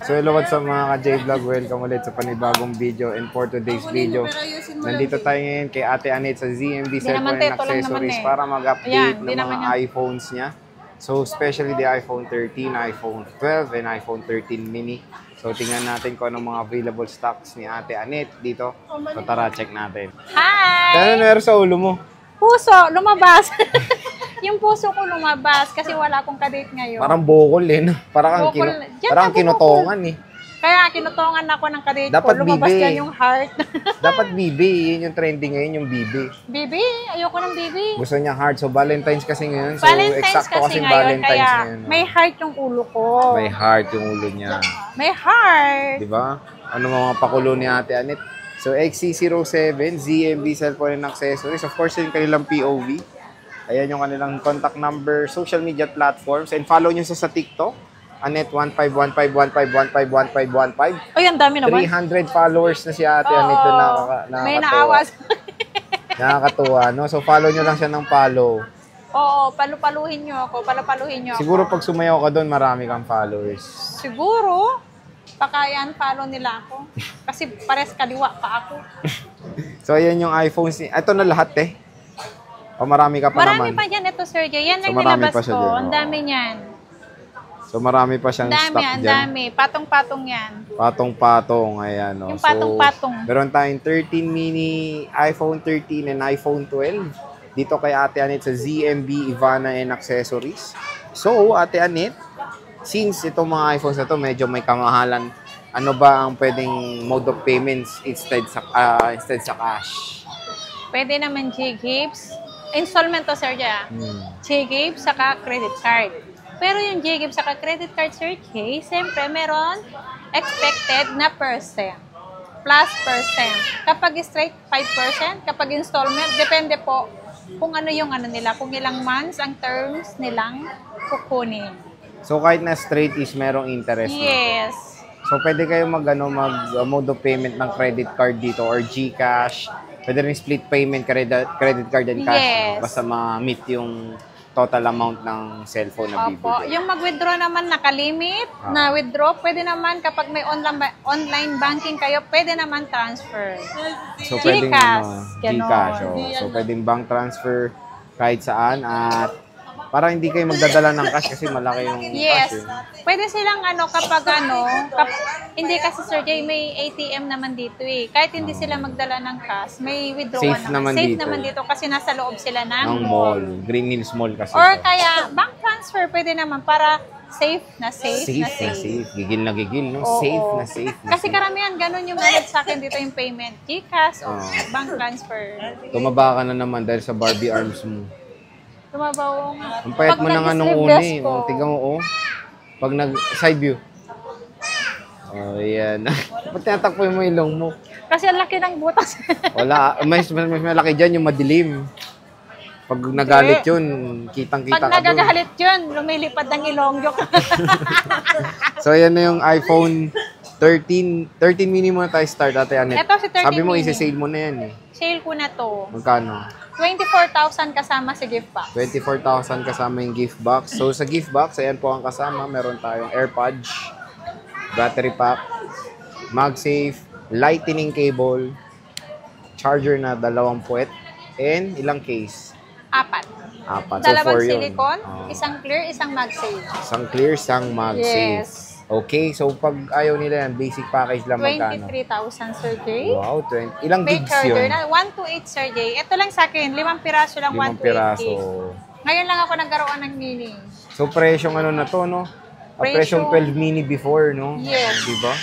So hello what's up mga ka-J-Vlog, welcome ulit sa panibagong video. And for today's video, nandito tayo ngayon kay Ate Annette sa ZMB Cellphone and Accessories para mag-update ng mga iPhones niya. So especially the iPhone 13, iPhone 12, and iPhone 13 mini. So tingnan natin kung anong mga available stocks ni Ate Annette dito. So tara, check natin. Hi! Ano meron sa ulo mo? Puso, lumabas. Yung puso ko lumabas kasi wala akong kadate ngayon. Parang bukol eh. Parang kinutongan eh. Kaya kinutongan ako ng kadate dapat ko. Lumabas BB. yan yung heart. Dapat BB. Yun yung trending ngayon, yung BB. BB? Ayoko ng BB. Gusto niya heart. So Valentine's kasi ngayon. So Valentine's eksakto kasi kasing ngayon, Valentine's kaya ngayon. may heart yung ulo ko. May heart yung ulo niya. May heart. Diba? Ano mga pakulo ni Ate Annette? So XC07, ZMB Cellphone and Accessories. Of course, yung kanilang POV. Ayan yung kanilang contact number, social media platforms. And follow nyo sa TikTok. Annette151515151515. Ay, ang dami naman. 300 followers na si Ate Annette doon. May naawas. Nakakatuwa, no? So follow nyo lang siya ng follow. Oo, palupaluhin nyo ako. Siguro pag sumayaw ka doon, marami kang followers. Siguro. Baka i-unfollow nila ako. Kasi pares kaliwa pa ako. So, ayan yung iPhones. Ito na lahat eh. O marami ka pa marami naman? Marami pa dyan ito, Sir Jay. Yan lang so, nilabas ko. Dyan, ang dami niyan. So, marami pa siyang stock dyan. Ang dami. Patong-patong yan. Patong-patong. Ayan, o. Yung patong-patong. So, meron tayong 13 mini, iPhone 13 and iPhone 12. Dito kay Ate Annette sa ZMB, Ivana and Accessories. So, Ate Annette, since itong mga iPhones na to medyo may kamahalan, ano ba ang pwedeng mode of payments instead sa cash? Pwede naman G-Gibbs. Installment to, Sir Jay. G-Gibbs saka credit card. Pero yung G-Gibbs saka credit card, Sir Jay, siyempre meron expected na percent. Plus percent. Kapag straight, 5%. Kapag installment, depende po kung ano yung ano nila. Kung ilang months ang terms nilang kukunin. So, kahit na straight is merong interest. Yes. So, pwede kayo mag mode of payment ng credit card dito or GCash. Pwede rin split payment, credit card and cash. Yes. Basta ma-meet yung total amount ng cellphone na bibili. Opo. Yung mag-withdraw naman nakalimit na withdraw, pwede naman kapag may online banking kayo, pwede naman transfer. So, pwedeng GCash. So, pwedeng bank transfer kahit saan at para hindi kayo magdadala ng cash kasi malaki yung cash. Pwede silang hindi kasi Sir Jay, may ATM naman dito eh. Kahit hindi sila magdala ng cash, may withdrawal naman. Safe naman dito kasi nasa loob sila ng mall. Green Hills Mall kasi. Or kaya, bank transfer pwede naman para safe na safe. Gigil na gigil, no? Oo. Safe na kasi karamihan, ganun yung sa akin dito yung payment. GCash o bank transfer. Tumaba ka na naman dahil sa Barbie arms mo. Tumabaw nga. Ang payat mo na nga nung uni. Tignan mo, Pag nag-side view. Oh, yan. Ba't tinatakpo mo yung ilong mo? Kasi ang laki ng butas. Wala. Mas malaki dyan yung madilim. Pag nagalit yun, kitang-kita ka doon. Pag nagagalit yun, lumilipad ng ilonggo. So, yan na yung iPhone 13 mini muna tayo start, Ate Annette. Ito si 13 Sabi mo, mini. isi-sale mo na yan eh. Sale ko na to. Magkano? 24,000 kasama sa gift box. 24,000 kasama yung gift box. So, sa gift box, ayan po ang kasama. Meron tayong AirPods, battery pack, MagSafe, lightning cable, charger na 2 puwet, and ilang case? 4. So, Dalawang 4 yun. silicone, isang clear, isang MagSafe. Isang clear, isang MagSafe. Yes. Okay, so pag ayaw nila yan, basic package lang magkano? 23,000, Sir Jay. Wow, ilang Fake gigs charger yun? na 128, Sir Jay. Ito lang sa akin, 5 piraso lang, 5 128. piraso. Ngayon lang ako nagkaroon ng mini. So, presyong na to, no? Presyong 12 mini before, no? Yes. Diba?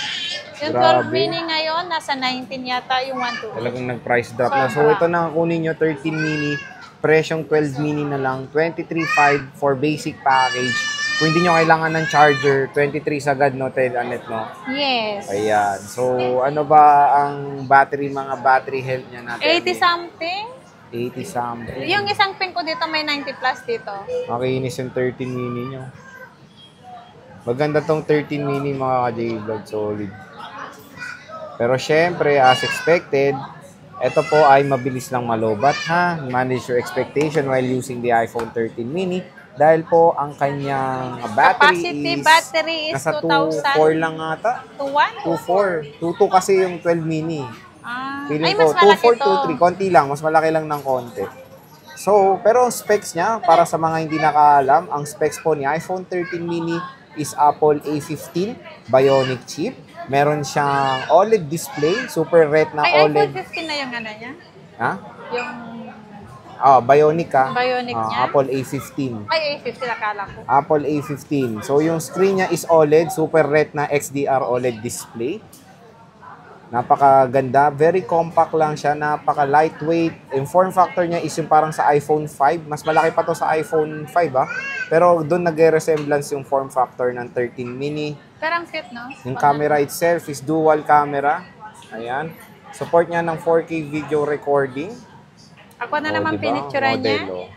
Yung 12 mini ngayon, nasa 19 yata yung 128. Talagang nag-price drop na. So, ito na kunin nyo, 13 mini. Presyong 12 mini na lang. 23,500 for basic package. Kung hindi nyo kailangan ng charger, 23 sagad, no, Ate Annette, no? Yes. Ayan. So, ano ba ang mga battery health niya natin? 80 something. 80 something. Yung isang pin ko dito may 90 plus dito. Makinis yung 13 mini nyo. Maganda tong 13 mini mga ka-J-Vlog, solid. Pero syempre, as expected, ito po ay mabilis lang malobat, ha? Manage your expectation while using the iPhone 13 mini. Dahil po ang kanyang Capacity battery is nasa 2,000. 2.4 lang ata. 2.1? 2.4. 2.2 kasi yung 12 mini. Ay, Feeling ko, mas malaki 2.4, 2.3. Konti lang. Mas malaki lang ng konti. So, pero ang specs niya, para sa mga hindi nakaalam, ang specs po ni iPhone 13 mini is Apple A15 Bionic chip. Meron siyang OLED display, Super Retina Ay, OLED. iPhone 15 na yung ano niya? Ha? Yung Bionic ka. Bionic niya? Apple A15. Ay, A15 akala ko. Apple A15. So, yung screen niya is OLED, Super Retina XDR OLED display. Napakaganda. Very compact lang siya. Napaka-lightweight. Yung form factor niya is yung parang sa iPhone 5. Mas malaki pa to sa iPhone 5, Pero doon nag-resemblance yung form factor ng 13 mini. Pero ang cute, no? Yung camera itself is dual camera. Ayan. Support niya ng 4K video recording. Ako na naman pinicturean niya.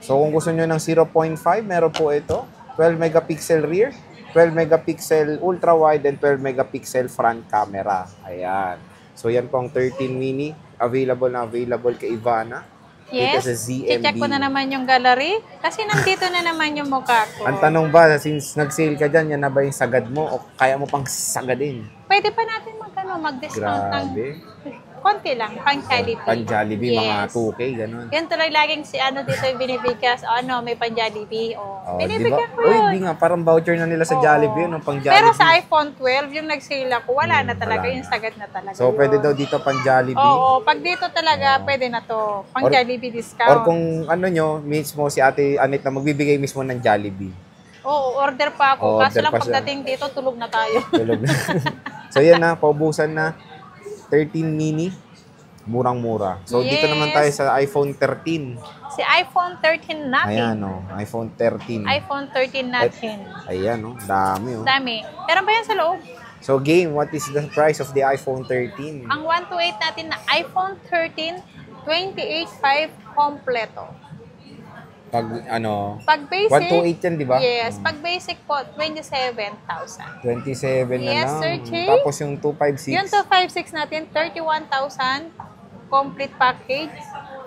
So, kung gusto nyo ng 0.5, meron po ito. 12 megapixel rear, 12 megapixel ultra-wide, and 12 megapixel front camera. Ayan. So, yan po ang 13 mini. Available kay Ivana. Yes. Dito sa ZMB. I-check ko na naman yung gallery. Kasi nandito na naman yung mukha ko. Ang tanong ba, since nag-sale ka dyan, yan na ba yung sagad mo? O kaya mo pang sagadin? Pwede pa natin mag-discount ng konti lang, pang Jollibee. Pang Jollibee, mga Yes. 2K, ganun. Yan tuloy laging si dito yung binibigkas. May pang Jollibee. Binibigyan ko Uy, yun. hindi nga. Parang voucher na nila sa Oo. Jollibee, yung pang Jollibee. Pero sa iPhone 12, yung nag-sale ako, wala na talaga. wala Yung sagad na talaga. So, yun. pwede daw dito pang Jollibee. Oo, pag dito talaga, pwede na to. Pang Or- Jollibee discount. Or kung mismo si Ate Anet na magbibigay mismo ng Jollibee. Oo, order pa ako. Order Kaso lang pa siya. pagdating dito, tulog na tayo. Tulog na. So, yan na. Paubusan na. 13 mini. Murang-mura. So, dito Yes. naman tayo sa iPhone 13. Si iPhone 13 natin. Ayan, iPhone 13. iPhone 13 natin. Ayan, dami, Dami. Meron ba yan sa loob? So, game, what is the price of the iPhone 13? Ang 128 natin na iPhone 13, 28.5 kompleto. Pag basic, 128 yan, di ba? yes. Pag basic po, 27,000. 27 na Yes, lang. Sir Jay. Tapos yung 256. Yung 256 natin, 31,000 complete package.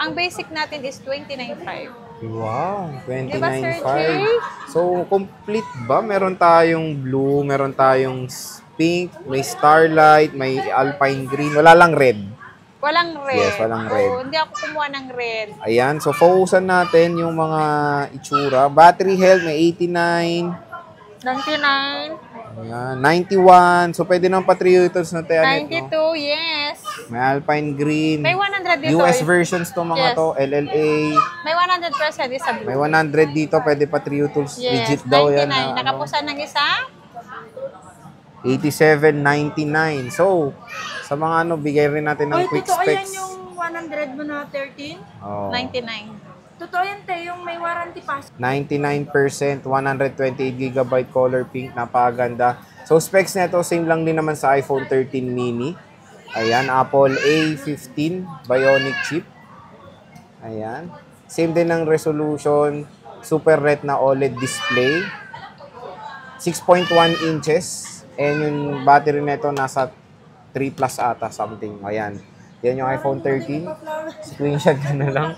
Ang basic natin is 29.5. Wow, Diba, Sir 29.5. Jay? So, complete ba? Meron tayong blue, meron tayong pink, may starlight, may alpine green. Wala lang red. Walang red. Yes, walang red. Oo, hindi ako kumuha ng red. Ayan, so focusan natin yung mga itsura. Battery health, may 89. 99. Ayan, 91. So, pwede nang patriots na tayo. 92, yes. May alpine green. May 100 dito. US versions to mga Yes. to. LLA. May 100% isa blue. May 100 dito. Pwede patriots. Yes, Legit daw 99. yan. Nakapusan ng isa? 87.99. So, sa mga bigay rin natin ng quick totoo yan specs. yung 100 mo na 13? Oh. 99. Totoo yan, te, yung may warranty pa. 99%, 128GB color pink, napakaganda. So specs nito same lang din naman sa iPhone 13 mini. Ayan, Apple A15 Bionic chip. Ayan. Same din ng resolution, Super Retina OLED display. 6.1 inches. And yung battery nito nasa 3 plus ata something. Ayan. Yan yung iPhone 13. Screenshot ka na lang.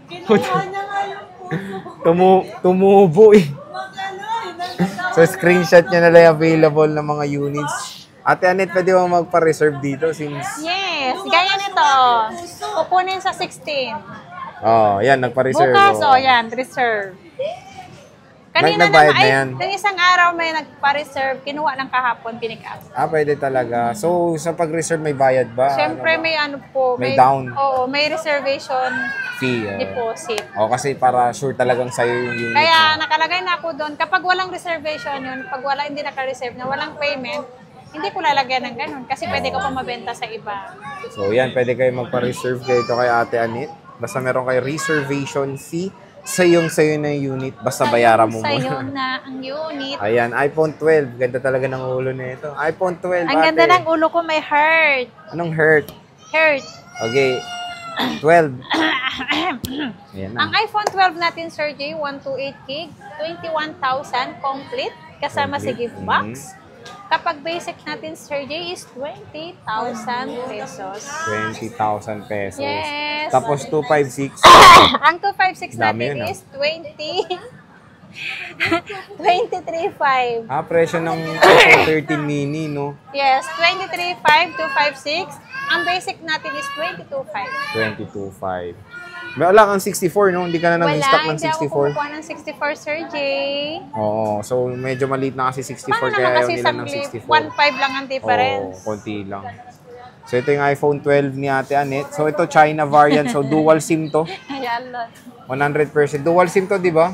Kinuha niya nga yung Tumubo eh. mag-ano, So, screenshot niya na lang available ng mga units. Ate Anet, pwede mo magpa-reserve dito since... Yes, gaya nito. Kukunin sa 16. Oh, yan, nagpa-reserve. Bukas, oh. yan, reserve. Kanina Nagbayad naman, na yan. ng isang araw may nagpa-reserve, kinuha ng kahapon, pinick-up. Pwede talaga. So, sa pag-reserve may bayad ba? Siyempre, Ano ba? may ano po. May down. Oo, may reservation Fee. deposit. Kasi para sure talagang sa'yo yung unit. Kaya nakalagay na ako doon, kapag walang reservation yun, pag hindi naka-reserve na walang payment, hindi ko lalagyan ng ganun kasi pwede ko pa mabenta sa iba. So, yan, pwede kayo magpa-reserve kayo kay Ate Anet. Basta meron kayo reservation fee. Sa'yo na yung unit. Basta bayaran mo Sa'yo muna. na ang unit. Ayan, iPhone 12. Ganda talaga ng ulo na ito. iPhone 12, Ang ganda ng ulo ko, may heart. Anong hurt? Heart. Okay, 12. Ayan Ang na. iPhone 12 natin, Sir J, 128 gig, 21,000 complete, kasama si Complete. gift box. Kapag basic natin, Sir Jay, is 20,000 pesos. 20,000 pesos. Yes. Tapos 256. Ang 256 Dami natin yun, is 23,500. Presyo ng iPhone 13 mini, no? Yes, 23,500, 256. Ang basic natin is 22,500. 22.5. May wala kang 64, no? Hindi ka na nang-stock ng Hindi ako 64. kumukuha ng 64, Sir Jay. Oo, so medyo maliit na kasi 64 Paano kaya naman ayaw kasi nila ng saglit? 64. 1,500 lang ang difference. Oo, konti lang. So ito yung iPhone 12 ni Ate Annette. So ito China variant, so dual SIM to. Ayan, lot. 100%. Dual SIM to, di ba?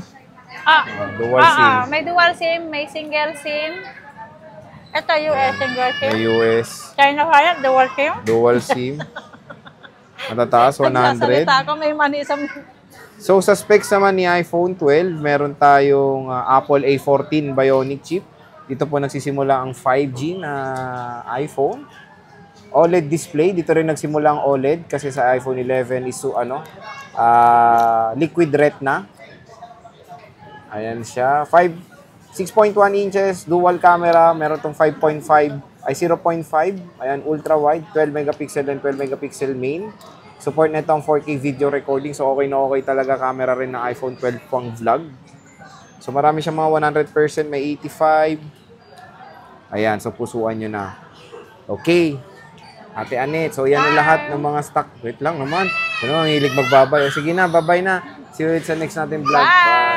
Dual SIM. May dual SIM, may single SIM. Ito US single SIM. May US. China variant, dual SIM. Dual SIM. Matataas, 100. Nagsasalita ako, may mani sa... So sa specs naman ni iPhone 12, meron tayong Apple A14 Bionic chip. Dito po nagsisimula ang 5G na iPhone. OLED display, dito rin nagsimula ang OLED kasi sa iPhone 11 is liquid retina. Ayan siya. 6.1 inches, dual camera, meron tong 0.5. Ayan, ultra wide, 12 megapixel and 12 megapixel main. Support nito ang 4K video recording. So okay na okay talaga camera rin ng iPhone 12 pang vlog. So marami siyang mga 100%, may 85. Ayan, so pusuan nyo na. Okay. Ate Annette, so yan ang lahat ng mga stock. Wait lang naman. Ano ang hilig magbabay? O sige na, babay na. See you sa next natin vlog. Bye!